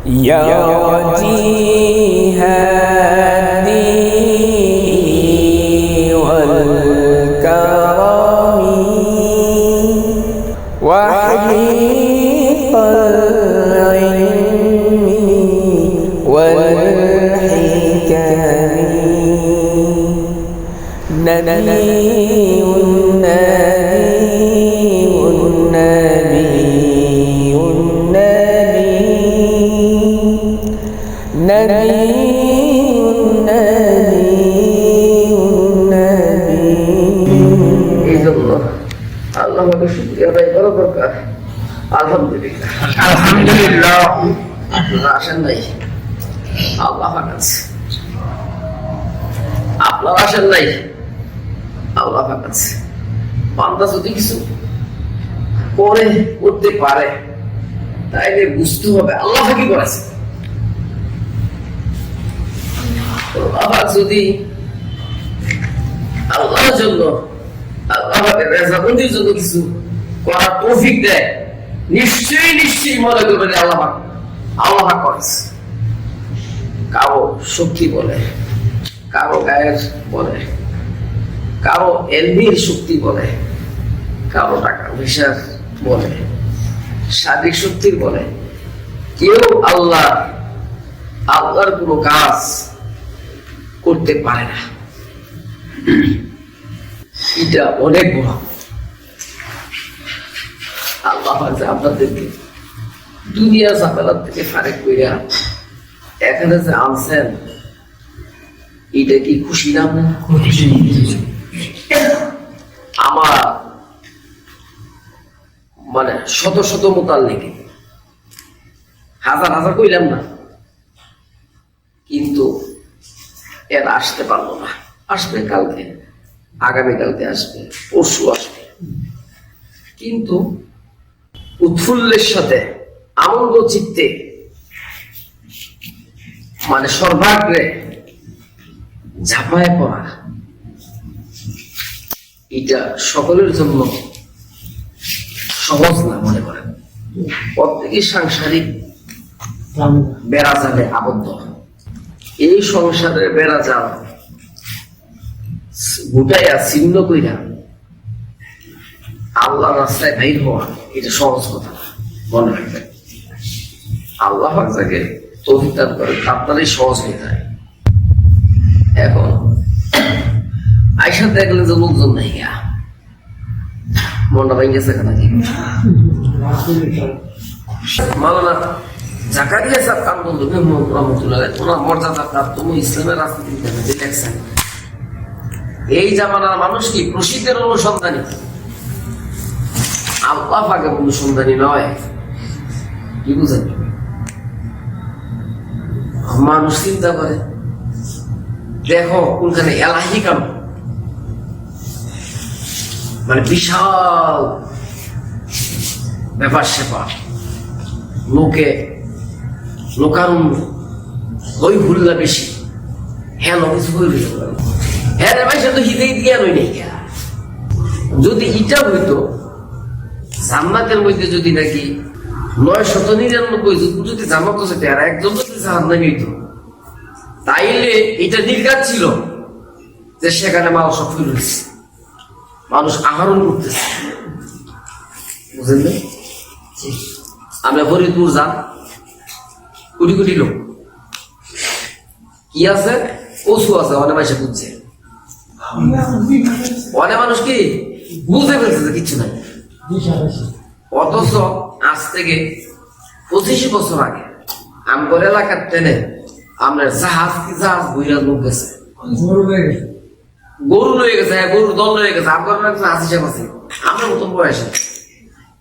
يا وجيه الدين والكرم وحقيق العلم والحكم نبي আল্লাহ আমাদের শুকরিয়া আদায় করা দরকার। আলহামদুলিল্লাহ আলহামদুলিল্লাহ। আপনারা আসেন নাই, আল্লাহ আছে। আপনারা আসেন নাই, আল্লাহ আছে। বান্দা যদি কিছু করে করতে পারে তাইলে বুঝতে হবে আল্লাহ কি করেছে। আবার যদি আল্লাহর জন্য আল্লাহকে রেজাবন্দির জন্য কিছু করার তৌফিক দেয়, নিশ্চয়ই নিশ্চয়ই মনে করবেন আল্লাহ আল্লাহ করেছে। কারো শক্তি বলে, কারো গায়ের বলে, কারো এলমির শক্তি বলে, কারো টাকা পয়সার বলে, শারীরিক শক্তির বলে, কেউ আল্লাহর কোনো কাজ করতে পারে না। এটা অনেক বড়। আল্লাহ আপনাদেরকে দুনিয়া জামেলার থেকে ফারেক কইরা এখানে যে আনছেন, এটা কি খুশি না? আমার মানে শত শত মোতাল্লিক, হাজার হাজার কইলাম না, কিন্তু এরা আসতে পারলো না। আসবে কালকে, আগামীকালকে আসবে, পরশু আসবে, কিন্তু উৎফুল্লের সাথে আনন্দ চিত্তে মানে সর্বাগ্রে ঝাঁপায় পড়া, এটা সকলের জন্য সহজ না মনে করেন। প্রত্যেকেই সাংসারিক বেড়াজালে আবদ্ধ। এই সংসারের বেড়াজাল গোটাইয়া ছিন্ন কইরা আল্লাহ রাস্তায় বাইর হওয়া এটা সহজ কথা না, মনে রাখবেন। আল্লাহ যাকে তৌফিক দান করে আপনারই সহজ হয়ে যায়। এখন আয়সা দেখলে যে লোকজন নাই, মনটা ভেঙে গেছে নাকি? মাওলানা জাকারিয়া সাহেব কাম বন্ধু রহমতুল্লাহ, ওনার মর্যাদা প্রাপ্ত ইসলামের রাজনীতি দেখছেন। এই জামানার মানুষ কি প্রসিদ্ধের অনুসন্ধানী? আল্লাহ পাকের অনুসন্ধানী নয়। কি বুঝেন? মানুষ চিন্তা করে, দেখো কোনখানে এলাহি কাম, মানে বিশাল ব্যাপার সেপার, লোকারণ্য, হই হুল্লা বেশি, হ্যাঁ কিছু হইল, হ্যাঁ রে ভাই সে তো হিতে জ্ঞান হই নাই। যদি ইটা হইতো জান্নাতের মধ্যে, যদি নাকি 999 যদি জান্নাত আছে আর একজন যদি জাহান্নামী হইতো, তাইলে এটা নির্ঘাত ছিল যে সেখানে মাল সব ফিরে হয়েছে, মানুষ আহরণ করতেছে। বুঝলেন? আমরা ফরিদপুর যান, কোটি কোটি লোক, কি আছে? কচু আছে, অনেক মাসে বুঝছে, অনেক মানুষ কি বুঝে ফেলছে যে কিচ্ছু নাই। অথচ আজ থেকে 25 বছর আগে আমার এলাকার ট্রেনে আমরা জাহাজ বইরা লোক গেছে, গরু লয়ে গেছে, গরুর দল লয়ে গেছে। আপনার হিসাব আছে আমরা নতুন বয়সে,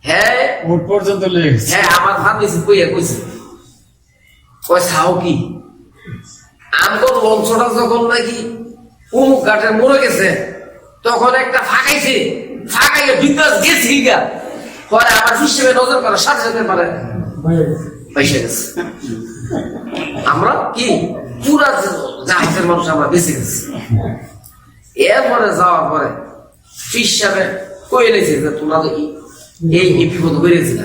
হ্যাঁ পর্যন্ত লয়ে গেছে। হ্যাঁ আমার ভাত দিয়েছি, কইছে কয় ছাও কি আমার লঞ্চটা যখন নাকি অমুক ঘাটের মরে গেছে, তখন একটা ফাঁকাইছে, ফাঁকাইয়ে বিকাশ গেছি গা, পরে আমার হিসেবে নজর করার সাথে সাথে পারে পয়সা গেছে। আমরা কি পুরা জাহাজের মানুষ আমরা বেঁচে গেছি। এরপরে যাওয়ার পরে ফিস সাহেব কয়ে নিয়েছে যে তোমরা তো এই বিপদ করেছিল।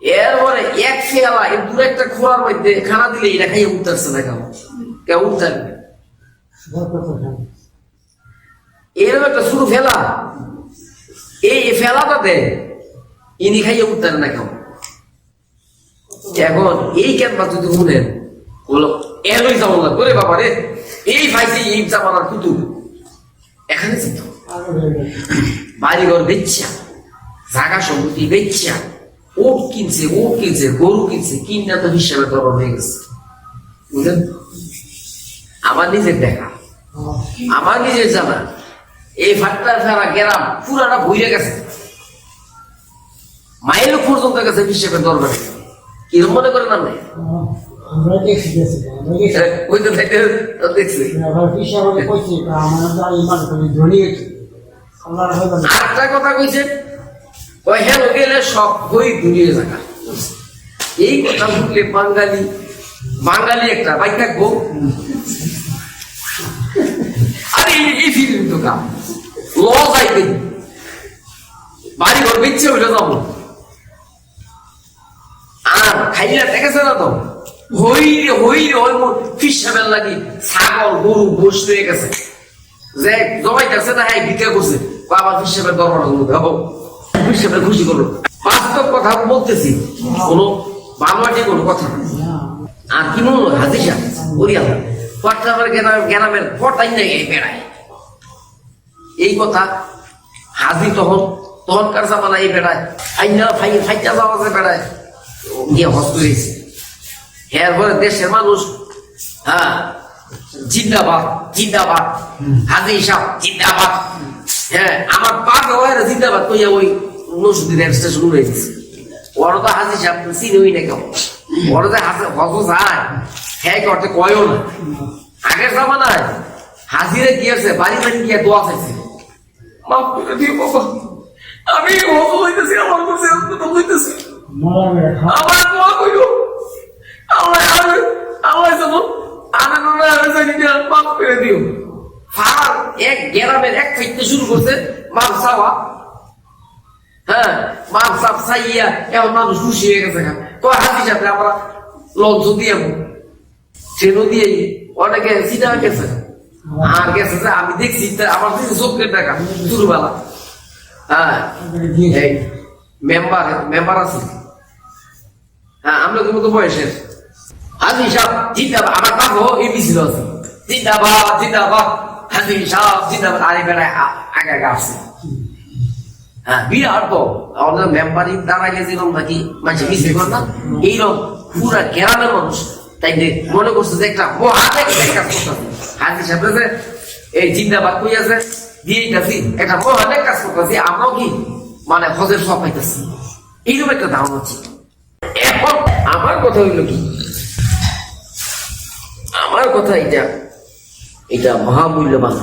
এরপরে ফেলা এই দূরে একটা খোলার মধ্যে খানা দিলে এটা খাইয়ে উঠতেছে না কেউ উঠতে এরকম একটা শুরু ফেলা এই ফেলাটাতে ইনি খাইয়ে উঠতে না কেউ এখন এই ক্যানভাস যদি শুনেন বলো এরই যেমন লাগবে রে বাবা রে এই ভাইসি এই জামানার কুতুব এখানে যেত বাড়িঘর বেচ্ছা জাগা সম্পত্তি বেচ্ছা ওট কিনছে গরু কিনছে কিনা তো হিসাবে দরবার হয়ে গেছে বুঝলেন আমার নিজের দেখা আমার নিজের জানা এই ফাটটার ফেরা গেরাম পুরাটা ভুলে গেছে মাইল পর্যন্ত গেছে হিসাবে দরবারে কিরম মনে করেন আপনি দেখছি আরেকটা কথা কইছে গেলে সব বই দুনিয়ে থাকা এই কথা শুনলে বাঙালি একটা ভাই থাকবো আরে এই ফিল্ম তো কাম লস আইবে বাড়ি ঘর বেঁচে হইলে যাবো আর খাইলা দেখেছে না তো ফিসাবেল লাগি ছাগল গরু গোশ হয়ে গেছে যে জমাই গেছে না হ্যাঁ ভিক্ষা করছে আবার ফিসাবের দরবার হবো ফিসাবেল খুশি করলো বাস্তব কথা বলতেছি কোনো বাংলাটি কোনো কথা না আর কি মনে হয় হাজি সাহেব বরিয়াল গ্রামের ফটাই নেই বেড়ায় এই কথা হাজি তখনকার জামানা এই বেড়ায় আইনা ফাইটা যাওয়া যায় বেড়ায় গিয়ে হজ করেছে এরপরে দেশের মানুষ হ্যাঁ জিন্দাবাদ হাজি সাহেব জিন্দাবাদ হ্যাঁ আমার পাক হয় জিন্দাবাদ কইয়া ওই নসুদ্দিন রেল স্টেশন উড়ে দিচ্ছে ওরা তো হাজি সাহেব চিনই না কেমন ওরা যে হজ যায় হ্যাঁ করতে কয়ও না আগের জামানায় হাজিরে গিয়েছে বাড়ি গিয়ে দোয়া চাইছে মাফ করে দিও বাবা আমি হজ হইতেছি আমার কাছে হইতেছি আমার দোয়া কইও আল্লাহ যেমন মাফ করে দিও এক গ্রামের এক খাইতে শুরু করছে মাপ চাওয়া হ্যাঁ মাপ চাপ চাইয়া এমন মানুষ খুশি হয়ে গেছে তো হাজি সাথে আমরা লঞ্চ দিয়ে ট্রেনও দিয়ে অনেকে সিটা গেছে আর গেছে যে আমি দেখছি আমার দিকে চোখের টাকা দুর্বেলা হ্যাঁ মেম্বার আছে হ্যাঁ আমরা তো বয়সের হাজি সাহেব জিন্দাবাদ আমার কাকু এবিসি আছে জিন্দাবাদ হাজি সাহেব জিন্দাবাদ আরে বেড়ায় আগে আসছে হ্যাঁ বিরাট তো আমাদের মেম্বারি দ্বারা গেছিলাম নাকি মাঝে মিশে কর না এইরকম পুরা গ্রামের মানুষ তাই মনে করছে যে একটা মহানেক কাজ করতেছে হাজি সাহেব যে এই জিন্দাবাদ কই আছে দিয়ে গেছি একটা মহানেক কাজ করতেছি আমরাও কি মানে হজের সব পাইতেছি এইরকম একটা ধারণা ছিল এখন আমার কথা হইল কি আমার কথা এটা মহামূল্যবান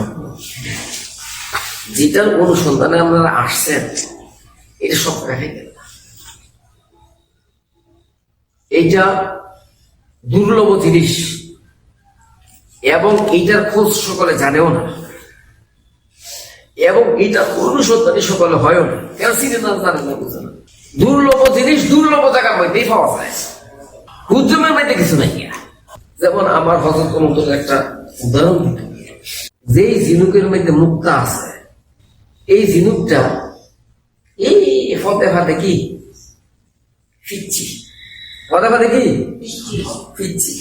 যেটার অনুসন্ধানে আপনারা আসছেন এটা সব দেখাই গেল এইটা দুর্লভ জিনিস এবং এইটার খোঁজ সকলে জানেও না এবং এইটা অনুসন্ধানী সকলে হয়ও না কেউ চিনে না জানে না বুঝে না দুর্লভ জিনিস দুর্লভ জায়গার মধ্যেই পাওয়া যায় হুজুমের মধ্যে কিছু নাই যেমন আমার হযরত মন্তর একটা উদাহরণ দিতে যেই ঝিনুকের মধ্যে মুক্তা আছে এই ঝিনুকটা এই ফতে কি ফিচ্ছি ফতে কি ফিচ্ছি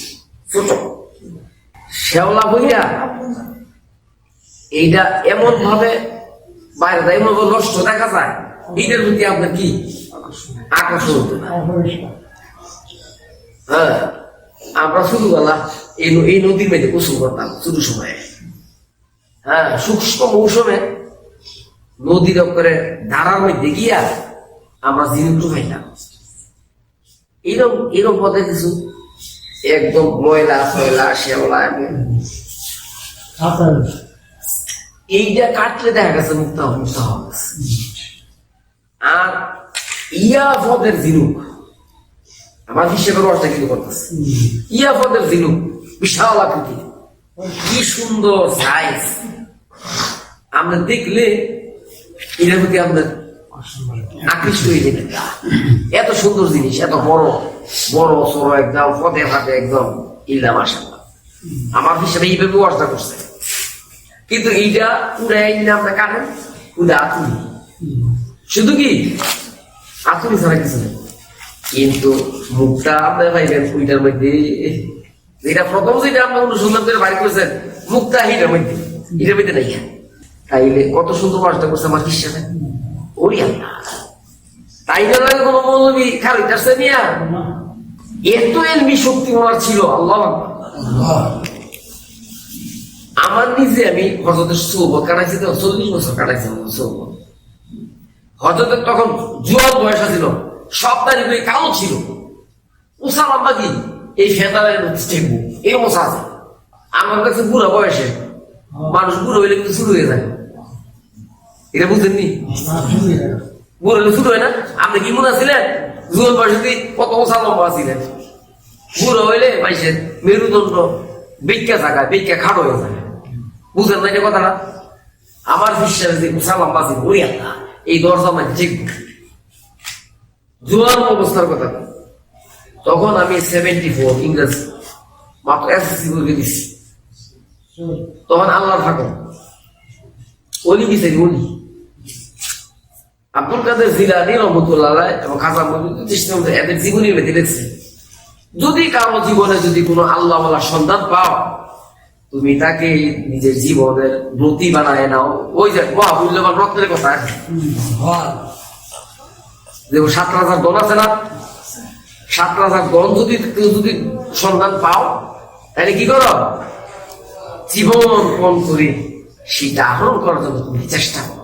ছোট শেওলা হইয়া এইটা এমন ভাবে বাইরে যায় এমন নষ্ট দেখা যায় এইটার প্রতি আপনার কি আকর্ষণ হতো না হ্যাঁ আমরা ছোটবেলা এই নদীর মধ্যে গোসল করতাম ছোট সময়ে হ্যাঁ শুষ্ক মৌসুমে নদীর করে ধারার মধ্যে গিয়া আমরা ঝিনুক খাইতাম এরকম পথে কিছু একদম ময়লা ফয়লা শেওলা এইটা কাটলে দেখা গেছে মুক্তা মুক্তা হওয়া গেছে আর ইয়া পদের ঝিনুক আমার হিসেবে রসটা কিন্তু করতেছে ইয়া পদের ঝিনুক বিশাল আকৃতি কি সুন্দর সাইজ আমরা দেখলে এটার প্রতি আমরা আকৃষ্ট হয়ে যাবে এত সুন্দর জিনিস এত বড় বড় সড়ো একদম পদে ফাটে একদম ইল্লা মাশাআল্লাহ আমার হিসাবে এইভাবে ব্যবস্থা করছে কিন্তু এইটা পুরা ইল্লা আমরা কাটেন পুরা আতুনি শুধু কি আতুনি ছাড়া কিছু নেই কিন্তু মুখটা আপনার পাইবেন ওইটার মধ্যে যেটা প্রথম যেটা আমরা অনুসন্ধান করে বাইর করেছেন মুখটা এটার মধ্যে নাই তাইলে কত সুন্দর ব্যবস্থা করছে আমার হিসাবে ওই আল্লাহ তাই না লাগে কোনো মৌলবী খালি আসছে নিয়া এত এলমি শক্তি ওনার ছিল আল্লাহ আমার নিজে আমি হজরতের সৌবত কাটাইছি তো 40 বছর কাটাইছি সৌবত হজরতের তখন জোয়ান বয়স ছিল সব দাঁড়িয়ে কালো ছিল উষা লম্বা কি এই ফেদারের টেকবো এই মশা আছে আমার কাছে বুড়া বয়সে মানুষ বুড়ো হইলে কিন্তু শুরু হয়ে যায় এটা বুঝলেননি বুড়ো হলে শুরু হয় না আপনি কি মনে ছিলেন জোয়ান বয়সে কত উষা লম্বা ছিলেন বুড়ো হইলে মাইসের মেরুদণ্ড বেক্কা থাকায় বেক্কা খাটো হয়ে যায় বুঝলেন না এটা কথাটা আমার বিশ্বাস যে উষা লম্বা ছিল ওই আল্লাহ এই দরজা মানে ঠিক জোয়ান অবস্থার কথা তখন আমি 74 ইংরেজ মাত্র এসএসসি করে দিচ্ছি তখন আল্লাহর ফাঁকন অলি বিচারি অলি আব্দুল কাদের জিলানী রহমতুল্লাহ এবং খাজা মঈনুদ্দিন এদের জীবনী বেঁধে দেখছে যদি কারো জীবনে যদি কোনো আল্লাহওয়ালা সন্তান পাও তুমি তাকে নিজের জীবনের ব্রতী বানায় নাও ওই যে মহামূল্যবান রত্নের কথা যেমন 7 রাজার দল আছে না 7 রাজার দল যদি যদি সন্ধান পাও তাহলে কি করো জীবন পণ করে সেটা আহরণ করার জন্য তুমি চেষ্টা করো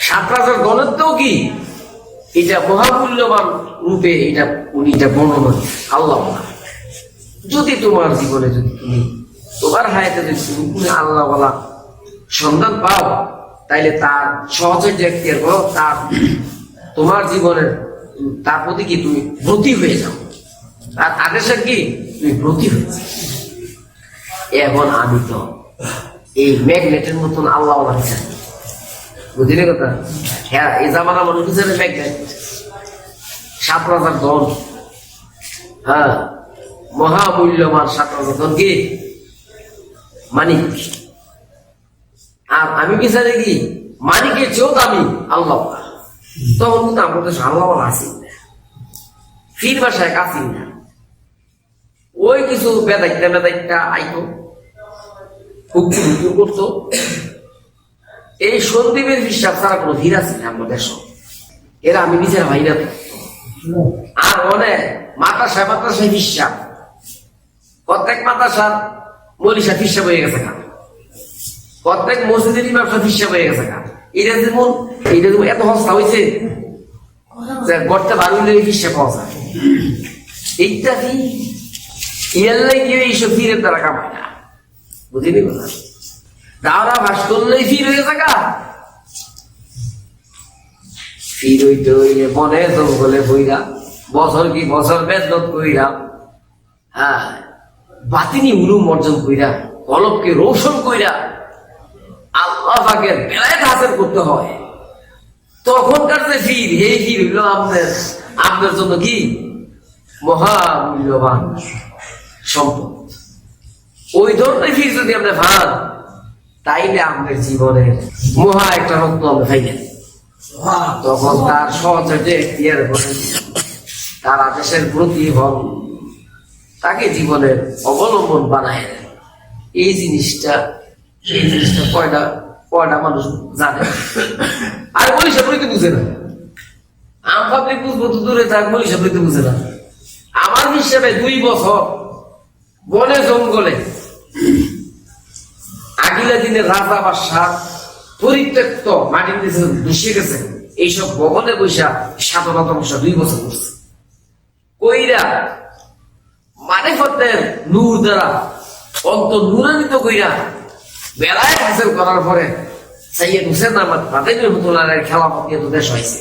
7 রাজার দলের তো কি এটা মহামূল্যবান রূপে এটা উনি এটা বর্ণনা আল্লাহ যদি তোমার জীবনে যদি তুমি তোমার হায়াতে যদি তুমি আল্লাহ বলা সন্ধান পাও তাইলে তার সহজে দেখতে তার তোমার জীবনের তার প্রতি কি তুমি ব্রতী হয়ে যাও তার আদেশের কি তুমি ব্রতী হয়ে যাও এখন আমি তো এই ম্যাগনেটের মতন আল্লাহ বুঝলি কথা হ্যাঁ এই জামানা মানুষ হিসেবে ম্যাগনেট 7 রাজার দল হ্যাঁ মহামূল্যবান 7 রাজার দল কি মানিক আর আমি বিচারে কি মানিকের চেয়েও দামি আল্লাহ তখন কিন্তু আমাদের আল্লাহ আসি ফির বাসায় আসি না ওই কিছু বেদাইটা আইতো হুক্তি করতো এই সন্দীপের বিশ্বাস ছাড়া কোনো ভিড় আছে না আমাদের দেশ এরা আমি নিজের ভাই না আর অনেক মাতাসায় বিশ্বাস প্রত্যেক মাতাসার মলিশা হিসাব হয়ে গেছে প্রত্যেক মসজিদের ব্যবসা হিসাব হয়ে গেছে এটা যেমন এত হস্তা হয়েছে গড়তে বাড়ি হিসাব পাওয়া যায় এইটা কি ইয়াল্লাই কেউ এইসব ফিরের দ্বারা কামায় না বুঝিনি কথা দাওরা ভাস করলেই ফির হয়ে থাকা ফির হইতে হইলে মনে জঙ্গলে বইরা বছর কি বছর বেদত কইরা হ্যাঁ বাতিনি উলুম অর্জন কইরা কলবকে রোশন কইরা আল্লাহ পাকের বেলায়েত হাসিল করতে হয় তখনকার যে ফির এই ফির হইল আপনার জন্য কি মহামূল্যবান সম্পদ ওই ধরনের ফির যদি আপনি ভান তাইলে আমাদের জীবনের মহা একটা রত্ন আমরা পাইলেন তখন তার সহজে এখতিয়ার করে তার আদেশের প্রতি হন তাকে জীবনের অবলম্বন বানায় এই জিনিসটা কয়টা মানুষ জানে আর মনীষা প্রীতি বুঝে না আম পাবলিক বুঝবো তো দূরে থাক মনীষা প্রীতি বুঝে না আমার হিসাবে 2 বছর বনে জঙ্গলে আগিলা দিনের রাজা বা সাত পরিত্যক্ত মাটির নিচে বসে গেছে এইসব ভবনে বৈশা সাধনা তপস্যা 2 বছর করছে কইরা মারিফতের নূর দ্বারা অন্তর নূরান্বিত কইরা বেলায়েত হাসিল করার পরে সৈয়দ হুসেন আহমদ ফাতেমী রহমাতুল্লাহ আলাইহির খেলাফত নিয়ে দেশ হয়েছে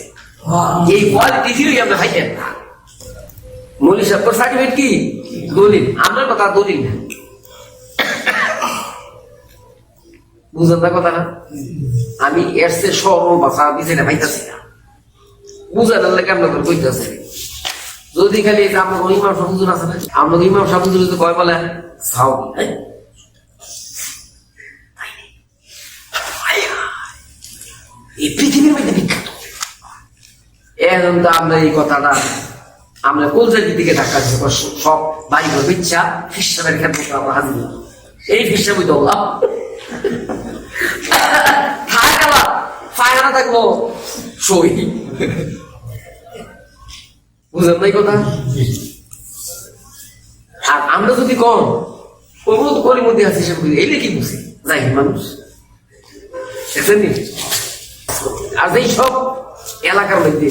এই কোয়ালিটি ফিরে আমরা হাইতেন না মৌলী সাহেব সার্টিফিকেট কি দলিল আপনার কথা দলিল না বুঝলেন না কথা না আমি এর চেয়ে সরল ভাষা দিতে না পাইতেছি না বুঝার লাগে আপনাদের কইতেছে যদি খালি এই যে আপনার ইমাম সাহেব হুজুর আছে না, আপনার ইমাম সাহেব হুজুর যদি কয় বলে সাও এই পৃথিবীর মধ্যে বিখ্যাত। এখন তো আমরা এই কথাটা আমরা কলজার দিকে ঢাকা সব বাড়ি ঘর বিচ্ছা খ্রিস্টানের ক্ষেত্রে আমরা হাজির হই। এই খ্রিস্টান বই তো থাকা ফায়না থাকবো সই বুঝলেন না এই কথা। আর আমরা যদি কম করির মধ্যে আছি সে এই কি বুঝি যাই মানুষ আর এই সব এলাকার মধ্যে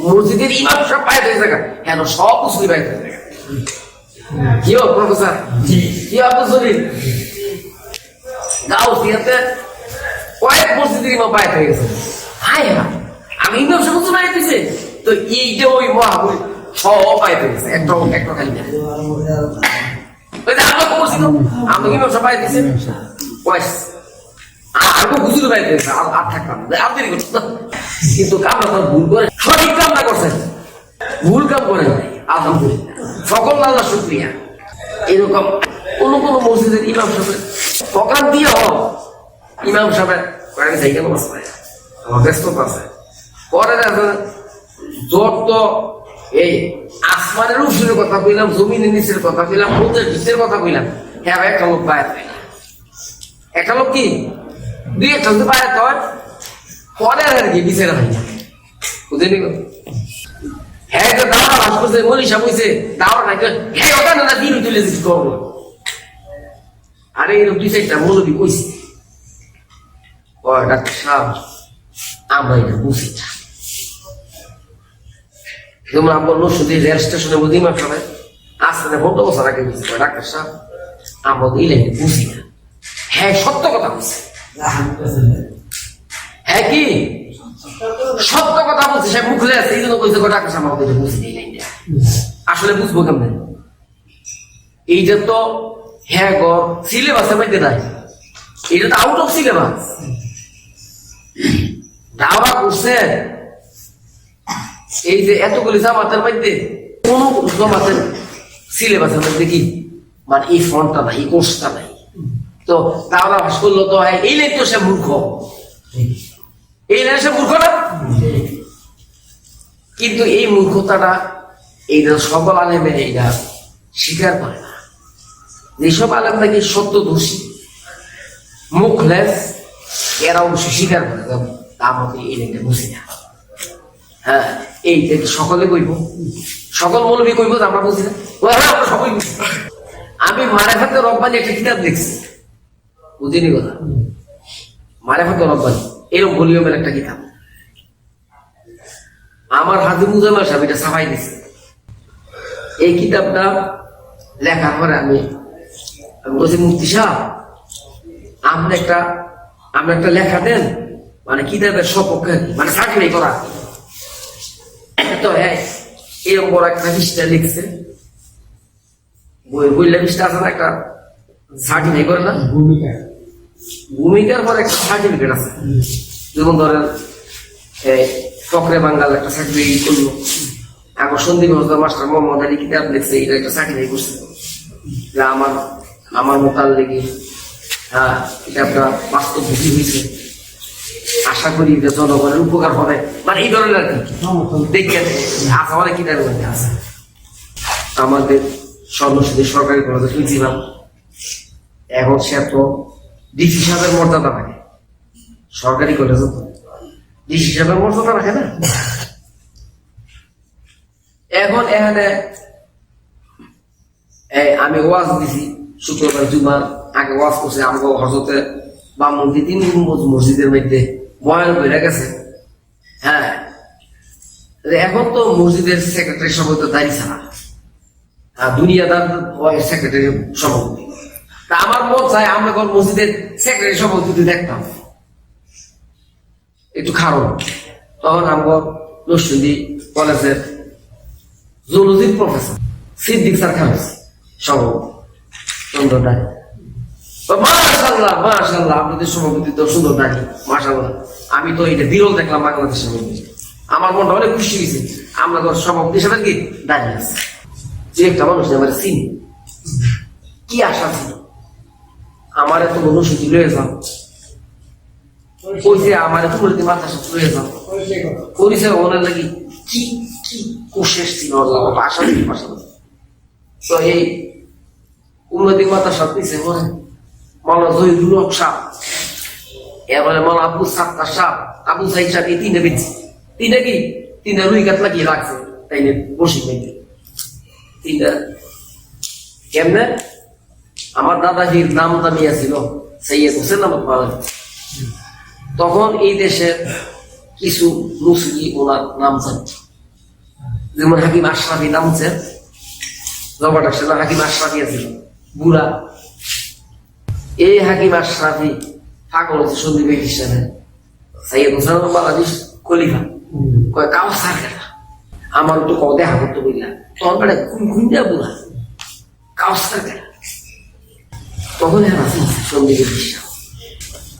মসজিদের ইমাম সব পায়ে হয়ে থাকা কেন সব মুসলিম পায়ে হয়ে থাকা কি হোক প্রফেসর কি আপনার শরীর গাও সিয়াতে কয়েক মসজিদের ইমাম পায়ে হয়ে গেছে। হায় হ্যাঁ আমি ইমাম সব মুসলিম পায়ে দিছে তো এইটা ওই মহাপুর সব পায়ে হয়ে গেছে একটা একটা খালি না ওই যে আমরা করছি তো আমরা ইমাম সব পায়ে দিছে কয়েক আরো হুজুর পায়ে দিয়েছে আর থাকতাম আপনি করতেন কিন্তু কামরা তো ভুল করে সঠিক কামটা করছেন ভুল কাম করেন নাই আলহামদুলিল্লাহ সকল আল্লাহ শুকরিয়া। এরকম কোন কোন মসজিদের ইমাম সাহেবের প্রকার দিয়ে হোক ইমাম সাহেবের কয়েক জায়গা আমার ব্যস্ত আছে পরে যত এই আসমানের উপরের কথা কইলাম জমিনের নিচের কথা কইলাম রোদের ভিতরের কথা কইলাম হ্যাঁ একটা লোক পায় একটা লোক কি দুই একটা হতে পারে তোর পরে আর কি বিচারে হয় না বুঝলি হ্যাঁ তো দাওয়া বাস করছে মনীষা বইছে দাওয়া নাই হ্যাঁ ওটা না দিন তুলে দিচ্ছি করবো আরে এরকম দুই চারটা মৌলবি কইছে ও ডাক্তার সাহেব আমরা এটা বুঝি না যেমন আমার নসুদি রেল স্টেশনের মধ্যে ইমাম সাহেব আসতে না 15 বছর আগে বুঝছি ডাক্তার সাহেব আমরা দিলে বুঝি না হ্যাঁ সত্য কথা বলছে হ্যাঁ কি সত্য কথা বলছে সে মুখ লেছে এই জন্য কইছে ডাক্তার সাহেব আমাদের বুঝি নেই আসলে বুঝবো কেমন এইটা তো হ্যাঁ গর সিলেবাসের মধ্যে নাই এটা তো আউট অফ সিলেবাস দাওয়া করছে এই যে এতগুলি জামাতের মধ্যে কোন জামাতের সিলেবাসের মধ্যে কি মানে এই ফন্টটা নাই এই কোর্সটা নাই তো দাওয়া ভাস করলো তো এই লাইন তো সে মূর্খ এই লাইন সে মূর্খ না কিন্তু এই মূর্খতাটা এইটা সকল আলেমে এইটা স্বীকার করে না যেসব আলেম নাকি সত্য দোষী মুখলেস এরা অবশ্য স্বীকার করে আমাকে এই লাইনটা বুঝি না হ্যাঁ এইটা সকলে কইব সকল মৌলবি কইব আমরা বুঝি না আমরা সবাই আমি মারেফাতে রব্বানি একটা কিতাব দেখছি বুঝিনি কথা মারেফাতে রব্বানি এরকম ভলিউমের একটা কিতাব আমার হাজি মুজাম্মেল সাহেব এটা ছাপাই দিছে এই কিতাবটা লেখার পরে আমি বলছি মুফতি সাহেব আপনি একটা লেখা দেন মানে কিতাবের সপক্ষে মানে সার্টিফাই করা তো হ্যাঁ এরকম বড় একটা পৃষ্ঠা লিখছে বইলা পৃষ্ঠা আছে না একটা সার্টিফাই করে না ভূমিকার পর একটা সার্টিফিকেট আছে যেমন ধরেন ফকরে বাঙ্গাল একটা সার্টিফিকেট করলো এখন সন্দীপ হাজরা মাস্টার মোহাম্মদ আলী কিতাব লিখছে এটা একটা সার্টিফাই করছে যে আমার মোকাল লেগে হ্যাঁ এটা একটা বাস্তব ভুগি হয়েছে আশা করি যে জনগণের উপকার হবে মানে এই ধরনের আর কি দেখে আছে অনেক কিতাবের মধ্যে আছে আমাদের সর্বশেষ সরকারি কলেজে প্রিন্সিপাল এখন সে তো ডিসি সাহেবের মর্যাদা রাখে সরকারি কলেজে তো ডিসি সাহেবের মর্যাদা রাখে না এখন এখানে আমি ওয়াজ দিছি শুক্রবার জুমার আগে ওয়াজ করছি আমাকে হজরতে বা মন্দির 3 গম্বুজ মসজিদের মধ্যে বয়ান বেড়ে গেছে হ্যাঁ এখন তো মসজিদের সেক্রেটারি সভাপতি দাঁড়িয়ে ছাড়া দুনিয়াদার সেক্রেটারি সভাপতি তা আমার মত চাই আমরা কোন মসজিদের সেক্রেটারি সভাপতি দেখতাম একটু খারাপ তখন আমার নরসিংদী কলেজের জুলজির প্রফেসর সিদ্দিক স্যার খান সভাপতি চন্দ্রদায় মাশাআল্লাহ মাশাআল্লাহ আপনাদের সভাপতি তো সুন্দর দাঁড়ি মাশাআল্লাহ আমি তো এটা বিরল দেখলাম বাংলাদেশের মধ্যে আমার মনটা অনেক খুশি হয়েছে। আমরা ঘর সভাপতি হিসাবে কি দাঁড়িয়ে আছে, যে একটা মানুষ আমার চিনি, কি আশা ছিল আমার এত মন সুযোগ লয়ে যাও, ওই যে আমার এত করে মাথা সাথে লয়ে যাও পরিচয় মনে লাগি কি কি কোশেষ ছিল আশা ছিল পাশা। তো এই উন্নতি মাথা সাথে নিছে মনে মালা জহিরুল হক সাহ, এবারে মালা আব্দুল সাত্তার সাহ, আবুল সাইদ সাহ, এই তিনটা বেঁচে, তিনটা কি তিনটা রুই গাছ লাগিয়ে রাখছে, তাই বসি নাকি তিনটা কেমনে। আমার দাদাজির নাম দামিয়া ছিল সৈয়দ হোসেন আহমদ মাদানী। তখন এই দেশের কিছু মুসলিম ওনার নাম জান, যেমন হাকিম আশরাফি নামছেন, জবাটা ছিল হাকিম আশরাফি আছিল বুড়া। এই হাকিম আশরাফি পাগল হচ্ছে সন্দীপ হিসাবে সৈয়দ হোসেন আহমদ মাদানী খলিফা কয় কাউসার কেনা আমার তো কও দেখা করতে বললাম, তখন বেড়া ঘুম দেওয়া বুড়া কাউসার কেনা। তখন সন্দীপের বিশ্বাস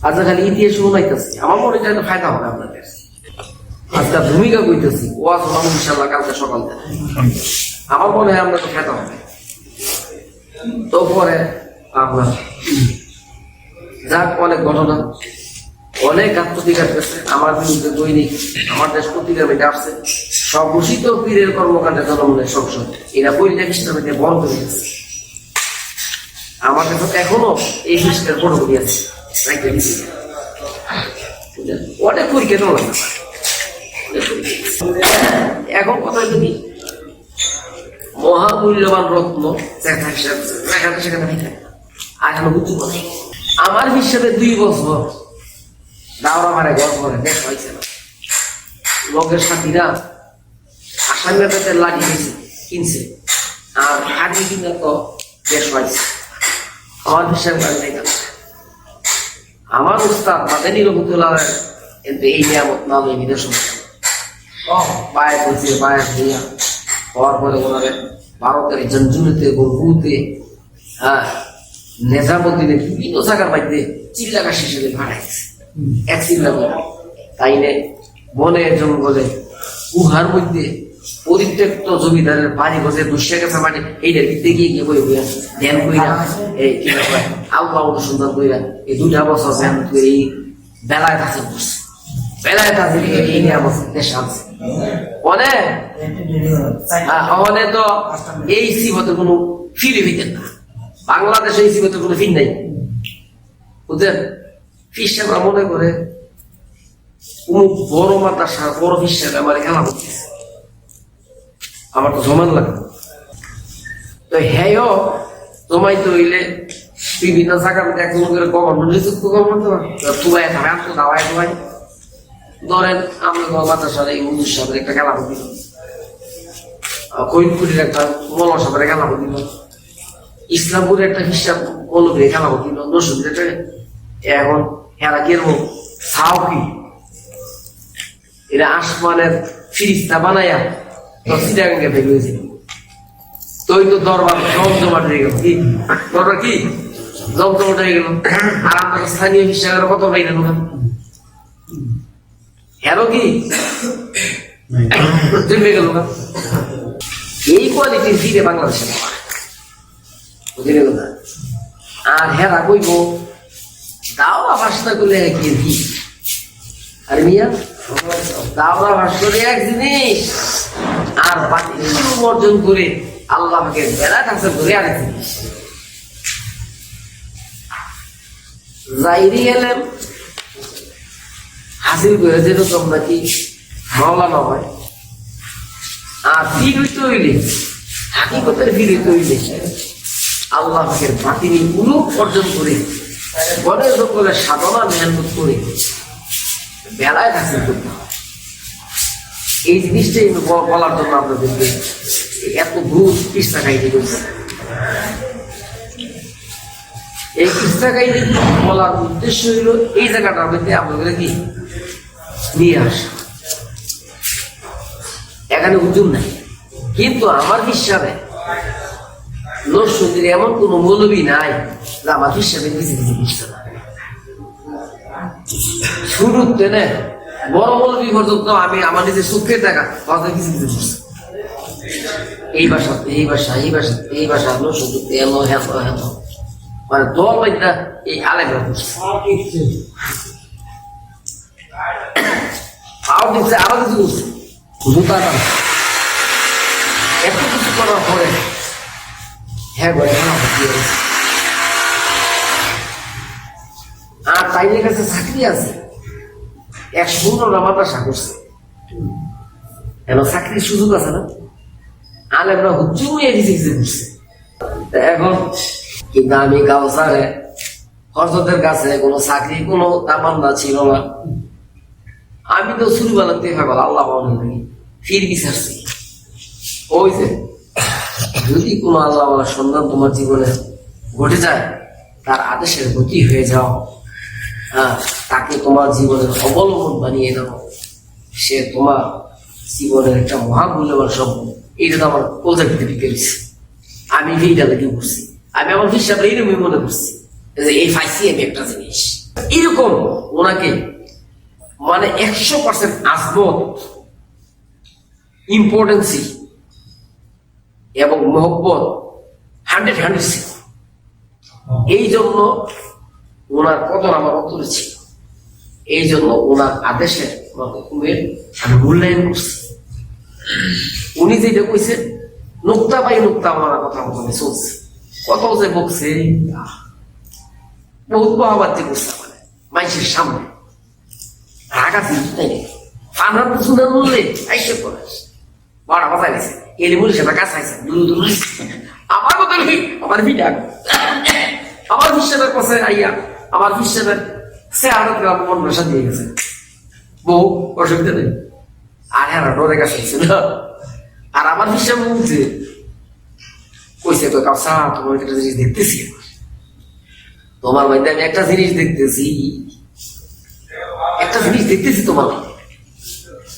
আজকে খালি ইতিহাস শোনাইতেছি, আমার মনে হয় ফায়দা হবে আপনাদের। আজকে ভূমিকা কইতেছি ওয়াজ হবে ইনশাআল্লাহ কালকে সকাল থেকে, আমার মনে হয় আপনাদের ফায়দা হবে। তো পরে আপনার যাক অনেক ঘটনা, অনেক আত্মপ্রতিকার গেছে আমার বিরুদ্ধে দৈনিক, আমার দেশ পত্রিকার মেয়েটা আসছে সব ঘোষিত পীরের কর্মকাণ্ডের জনমূলের সংসদ, এরা বইটা খ্রিস্টানকে বন্ধ হয়ে গেছে। আমার কাছে এখনো এই খ্রিস্টের ফটোকপি আছে, অনেক পরীক্ষা নেওয়া লাগে। এখন কথা তুমি মহামূল্যবান রত্ন সেখানে এখনো বুঝতে পারি। আমার হিসাবে 2 বছর দাওরা মারে গল্প করে দেশ হয়েছে না, লোকের সাথীরা আসামের পেতে লাগিয়েছে কিনছে, আর আগে কিনা তো দেশ হয়েছে। আমার হিসাবে আমার উস্তাদ মাদানী রহমতুল্লাহ কিন্তু এই নিয়ামত নাম এই বিদেশ বায়াত হয়েছে, বায়াত হইয়া হওয়ার পরে ওনারে ভারতের জঞ্জুনিতে গঙ্গুতে নেজামুদ্দিনে বিভিন্ন জায়গার মধ্যে চিল্লাকা শিশুদের ভাড়াইছে এক চিল্লা করে, তাইলে বনে জঙ্গলে গুহার মধ্যে পরিত্যক্ত জমিদারের বাড়ি বসে দুঃশে গেছে মানে এইটার ভিতরে গিয়ে গিয়ে বই বইয়া ধ্যান কইরা এই কি ব্যাপার আল্লাহ সুন্দর কইরা এই 2টা বছর ধ্যান করে এই বেলায় কাছে বসছে, বেলায় কাছে এই নিয়ে বসে দেশ আছে অনেক অনেক। তো এই সিবতে কোনো ফিরে হইতেন না, বাংলাদেশে এই সিবতে কোনো ফির নাই বুঝলেন। ফিরসাবরা মনে করে অমুক বড় মাতা বড় ফিরসাবে আমার খেলা করতেছে, আমার তো জমান লাগবে। তো হ্যাঁ জমাইতে হইলে বিভিন্ন জায়গার মধ্যে একজন করে গভর্নমেন্ট নিযুক্ত করতে পারে, তুই তো দাওয়াই তোমায় ধরেন আমরা বাতাসার এই হুজুর সাহেবের একটা খেলা দিল, করিমপুরের একটা মৌলানা সাহেবের খেলা দিল, ইসলামপুরের একটা হিসাব মৌলবীর খেলা দিল, নরসিংদীর এখন এরা কিরকম ছাও কি এরা আসমানের ফিরিস্তা বানাইয়া চিটাগাঙ্গে ভেঙে হয়েছিল। তো তো দরবার জমজমাট হয়ে গেল, কি দরবার কি জমজমাট হয়ে গেল, আর আমরা স্থানীয় হিসাবে কত পাই না হ্যারো কি জমে গেল না। এই কোয়ালিটির ফিরে বাংলাদেশে বুঝলে না। আর হেরা কইব দাওয়া ভাষা করলে কি আর মিয়া দাওয়া ভাষা এক জিনিস, আর বাকি অর্জন করে আল্লাহকে বেলা কাছে করে আরেক জিনিস। জাইরি এলেম হাসিল করে যেত তোমরা কি মাওলানা হয়, আর ফির হইতে হইলে হাকিকতের ফির হইতে হইলে আল্লাহকে বাতিনি পুরো অর্জন করে বড় সকলে সাধনা মেহনত করে বেলায় হাসিল করতে হয়। এই জিনিসটাই বলার জন্য আপনাদের এত ভুল কিস্তা খাইতে করছে। এই কিস্তা খাইতে বলার উদ্দেশ্য হইল এই জায়গাটার মধ্যে আপনাদের কি নিয়ে আসা, এখানে হুজুর নাই। কিন্তু আমার হিসাবে নরসিংদীর এমন কোন মৌলবী নাই যে আমার হিসাবে কিছু কিছু বুঝতে না। শুরুতে না বড় মৌলবী পর্যন্ত আমি আমার নিজের চোখের দেখা হজরত কিছু কিছু করছে। এই ভাষা এই ভাষা হলো শুধু এলো হেত মানে দল বাইটা এই আলেমরা করছে। আরো দিচ্ছে আরো কিছু করছে জুতা দাম এত কিছু করার পরে হ্যাঁ গো এখন আর তাইনের কাছে চাকরি আছে 115 মাদ্রাসা করছে এখন চাকরির সুযোগ আছে না আলেমরা হুজুমিয়ে দিছে করছে। এখন কিন্তু আমি কাউসারে হযরতের কাছে কোনো চাকরি কোনো তামান্না ছিল না। আমি তো শুরু বানাতে হয় বল আল্লাহ নাকি ফির বিচারছি ওই যে যদি কোনো আল্লাহ বলার সন্ধান তোমার জীবনে ঘটে যায় তার আদেশের গতি হয়ে যাও, হ্যাঁ তাকে তোমার জীবনের অবলম্বন বানিয়ে দাও, সে তোমার জীবনের একটা মহামূল্যবান সম্পদ। এইটা তো আমার কলজার ভিতরে ঢুকেছে। আমি এইটা লেগে করছি, আমি আমার হিসাবে এইরকমই মনে করছি যে এই ফাইসি আমি একটা জিনিস এরকম ওনাকে মানে 100% আজমত ইম্পর্টেন্সি এবং মহব্বত 100 ছিল। এই জন্য ওনার কদর আমার অন্তরে ছিল, এই জন্য ওনার আদেশের হুকুমের আমি মূল্যায়ন করছি। উনি যেটা কইছেন নোক্তা বাই নোক্তা ওনার কথা মনে চলছে, কত যে বকছে বহুত মহাবাদ্য করছে মানে মানুষের সামনে রাগা তাই ফানার শুনে বললে আইসে পড়ে বড় কথা গেছে এলি বলে সেটা কাছে আইসে দূর আমার কথা নেই আমার বিটা আমার বিশ্বের কাছে আইয়া আমার বিশ্বের সে আরো গ্রাম মন ভাষা দিয়ে গেছে বউ অসুবিধা নেই আর হ্যাঁ ডরে কাছে না। আর আমার বিশ্বের বলছে কইছে তো কাউসা তোমার একটা জিনিস দেখতেছি, তোমার বাড়িতে আমি একটা জিনিস দেখতেছি, একটা জিনিস দেখতেছি তোমার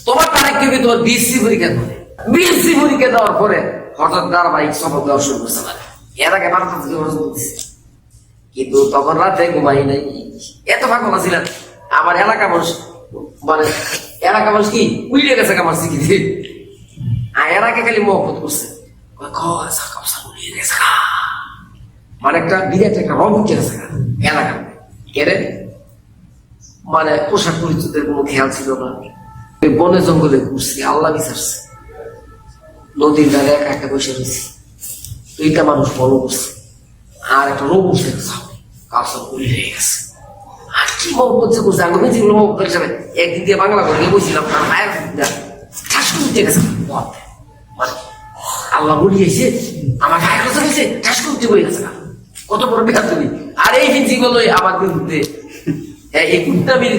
তোমার তারিখ থেকে তোমার বিএসসি পরীক্ষা করে বিএসসি পরীক্ষা দেওয়ার পরে হঠাৎ ধারাবাহিক শপথ দেওয়া শুরু করছে না। এর আগে কিন্তু তখন রাতে ঘুমাই নাই, এত ফাঁকা ছিলেন আমার এলাকা মানুষ মানে এলাকা মানুষ কি উইলে গেছে আমার শিখি আর এর আগে খালি মহব্বত করছে মানে একটা বিরাট একটা রং উঠে গেছে এলাকা কেড়ে মানে পোশাক পরিচিতের কোনো খেয়াল ছিল না। বনে জঙ্গলে ঘুরছি আল্লাহ বিচারছে, নদীর ধারে একা একা বসে রয়েছি, দুইটা মানুষ বড় করছে আর একটা রোগ উঠে কাউসার গুলি হয়ে গেছে। আর কি মহব্বত করছে আমি যেগুলো মহব্বত হিসাবে একদিন দিয়ে বাংলা করে বলছিলাম তার মায়ের ঠাস করে উঠে গেছে মানে আল্লাহ বলিয়েছে আমার গায়ের কথা হয়েছে ঠাস করে উঠে বয়ে গেছে কত বড় বেকার তুমি। আর এই হিন্দি গুলো আমার বিরুদ্ধে এই কুর্তামির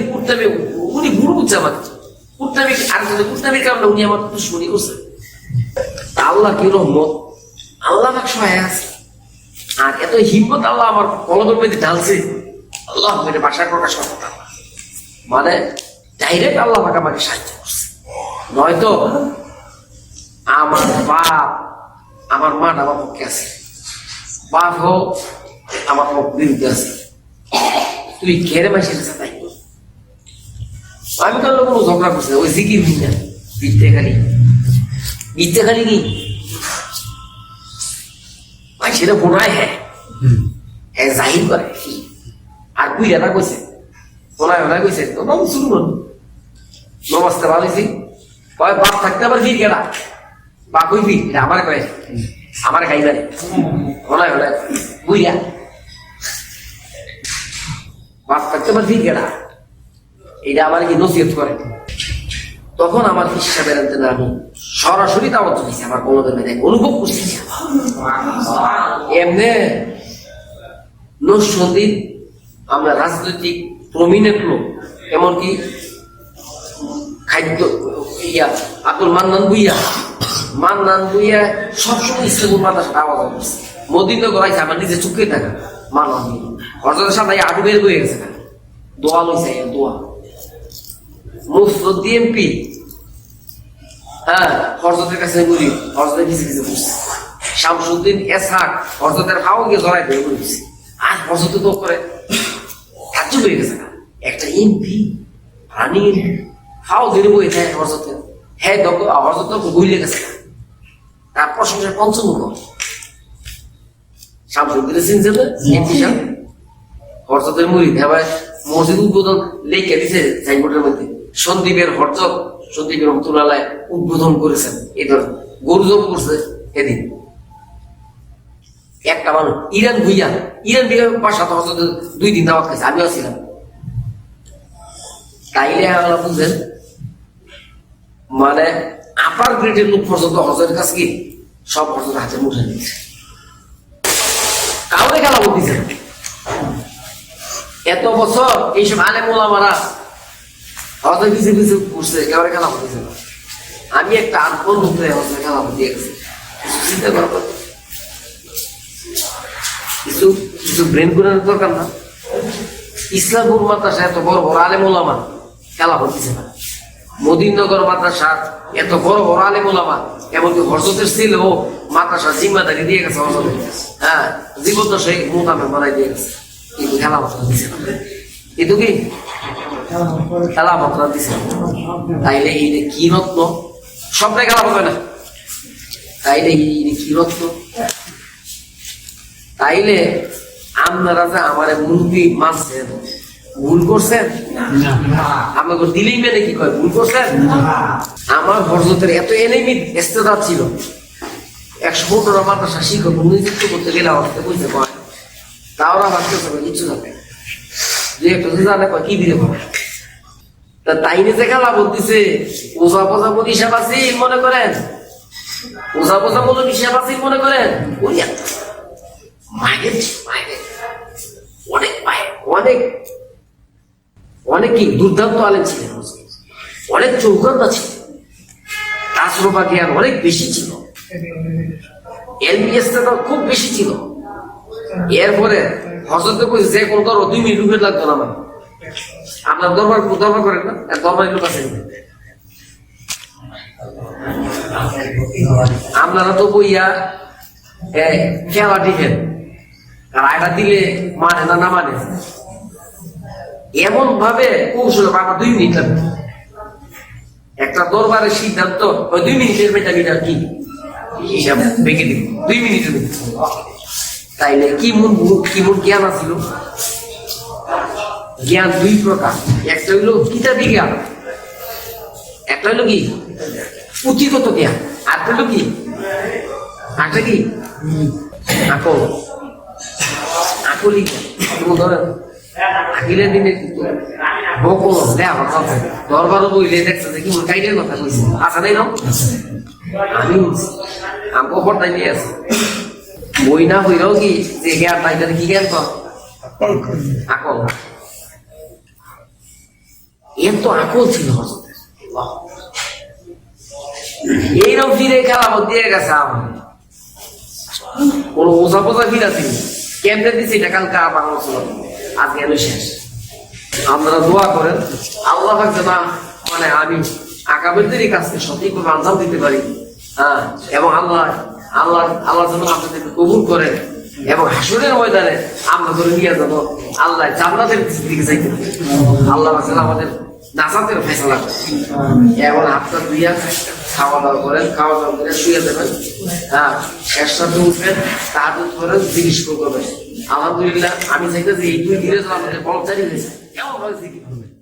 উনি গুরু করছে আমাকে কুর্তামি আর কুর্তামির কারণে উনি আমার দুশ্মনী করছে। আল্লাহ কি রহমত আল্লাহ আমাকে সহায় আছে আর এত হিম্মত আল্লাহ আমার কলমের মধ্যে ঢালছে আল্লাহ মেরে ভাষায় প্রকাশ করতে মানে ডাইরেক্ট আল্লাহ আমাকে সাহায্য করছে। নয়তো আমার বাপ আমার মা আমার পক্ষে আছে, বাপ হোক আমার বিরুদ্ধে আছে, তুই ঘেরে মাসের কাছে তাই আমি কাল কোনো ঝগড়া করছি ওই জিকির দিন না বিদ্যে খালি কি ভাই সেটা বোনায় হ্যাঁ হ্যাঁ জাহির করে আর কুইরা কইছে ওনায় কইছে তো নাম শুরু নমস্তে ভালোছি কয় বাপ থাকতে আবার ভিড় গেলা বা কই ভিড় এটা আমার কয়ে আমার খাইবারে ওনায় বুইরা বাপ থাকতে আবার ভিড় গেলা এটা আমার কি নসিহত করে। তখন আমার হিসাবে আমি সরাসরি দাওয়াত দিয়েছি আমার কোনোদের মেয়ে অনুভব করছি এমনি নসদিন আমরা রাজনৈতিক প্রমিনেন্ট লোক এমনকি খাদ্য ইয়া আব্দুল মান্নান বুইয়া সবসময় ইসলামের মাদ্রাসা আওয়াজ করছে মদিনা গড়াইছে আমার নিজে চুকে থাকা মান্নান হযরতের সাথে আটু বের হয়ে গেছে দোয়া লইছে দোয়া মুফতি এমপি হ্যাঁ হযরতের কাছে বলি হযরতের কিছু বুঝছে শামসুদ্দিন এসহাক হযরতের হাও গিয়ে জড়াই দিয়ে বলছি আর হযরত তো করে কাজ হয়ে গেছে একটা এমপি রানিং হাও ধরে বই থাকে হরজতে হ্যাঁ হরজত বইলে গেছে তার প্রশংসা পঞ্চমুখ শামসুদ্দিনের চিনছে না হরজতের মুড়ি এবার মসজিদ উদ্বোধন লেখে দিছে সাইনবোর্ডের মধ্যে সন্দীপের হরজত সন্দীপের রহমতুল্লাহ উদ্বোধন করেছেন এই ধর গরু জব করছে এদিন একটা মানুষ ইরান বিয়ে বাসা তো হরজত 2 দিন দাওয়াত খাইছে আমিও ছিলাম তাইলে আমরা বুঝলেন মানে আপার গ্রেডের লোক পর্যন্ত হজরের কাছে কি সব হজর হাতে মুঠে নিচ্ছে কাউকে খেলা বলতেছে এত বছর এইসব আলেম ওলামারা হজর কিছু কিছু করছে কাউকে খেলা বলতেছে না আমি একটা আনফোন লোকরে হজরে খেলা বলতে গেছি চিন্তা করা কিছু কিছু ব্রেন করার দরকার না ইসলামপুর মাদ্রাসা এত বড় বড় আলেম ওলামা খেলা হতেছে না মদিননগর মাদ্রাসা এত বড় বড় আলেম ওলামা এমনকি হরজতের ছিল ও মাদ্রাসা জিম্মাদারি দিয়ে গেছে হরজতে হ্যাঁ জীবন তো সেই মোকামে বানাই দিয়ে গেছে কিন্তু খেলা মাত্রা দিছে না কিন্তু কি খেলা মাত্রা দিছে তাইলে এই কি রত্ন সবটাই খেলা হবে না তাইলে এই কি রত্ন তাইলে আপনারা যে আমার মুরব্বী মানছেন ভুল করছেন আমাকে দিলেই মেনে কি কয় ভুল করছেন আমার হরজতের এত এনিমি ইস্তেদা ছিল 115 মাদ্রাসা শিক্ষক নিযুক্ত করতে গেলে আমাকে বুঝতে পারে তাওরা ভাবতেছে কিছু জানে যে একটা জানে কি দিলে পারে তা তাইনে যে খেলা বলতেছে ওজা পোজা বলি হিসাব আছে মনে করেন ওজা পোজা বলি হিসাব আছে মনে করেন ওই মায়ের অনেক অনেক অনেক কি দুর্দান্ত আলেম ছিলেন অনেক চৌকান্না ছিল তাজরবা জ্ঞান অনেক বেশি ছিল এলবিএসটা তো খুব বেশি ছিল এরপরে হজরতে কই যে কোন ধরো 2 মিনিট রুপে লাগতো না আমার আপনার দরবার করেন না দরবারের লোক আছে আপনারা তো বইয়া খেলা টিকেন আর আয়টা দিলে মানে না মানে এমন ভাবে কৌশল আমার 2 মিনিট লাগবে একটা দরবারের সিদ্ধান্ত ওই 2 মিনিটের মেটামিটা কি হিসাব ভেঙে দিন 2 মিনিটের তাইলে কি মন জ্ঞান আছিল জ্ঞান 2 প্রকার একটা হইলো কিতাবী জ্ঞান একটা হইলো কি পুঁথিগত জ্ঞান আর হইলো কি আরেকটা কি আকলি ধরেন আকিলের দিনে বকল দরবারও বইলে দেখছে যে কি কাইটের কথা কইছে আচ্ছা নাই না আমি আমকো পড়তাই নিয়ে আছে বই না হইলেও কি যে জ্ঞান তাইটার কি জ্ঞান কর আকল এর তো আকল ছিল হজরতের এইরকম ফিরে খেলা দিয়ে গেছে আমার কোনো ওজা পোজা ফিরা ছিল কেমনে দিচ্ছে এটা কালকে আবার আজকে এলো শেষ আপনারা দোয়া করেন আল্লাহ না মানে আমি আকাবেরদেরই কাছে সঠিকভাবে আঞ্জাম দিতে পারি হ্যাঁ এবং আল্লাহ যেন আপনাদেরকে কবুল করেন এবং হাসরের ময়দানে আমরা ধরে নিয়ে যাবো আল্লাহ জান্নাতের দিকে যাইতে আল্লাহ আমাদের নাজাতের ফেসলা এবং আপনার দুইয়া খাওয়া দাওয়া করেন খাওয়া দাওয়া করে শুয়ে দেবেন হ্যাঁ শেষ রাতে উঠবেন তাহাজুদ করেন জিজ্ঞেস করবেন আলহামদুলিল্লাহ আমি চাইতে যে এই 2 দিনে আমাদের পৌঁছারি হয়েছে কেমন ভাবে জিজ্ঞেস করবেন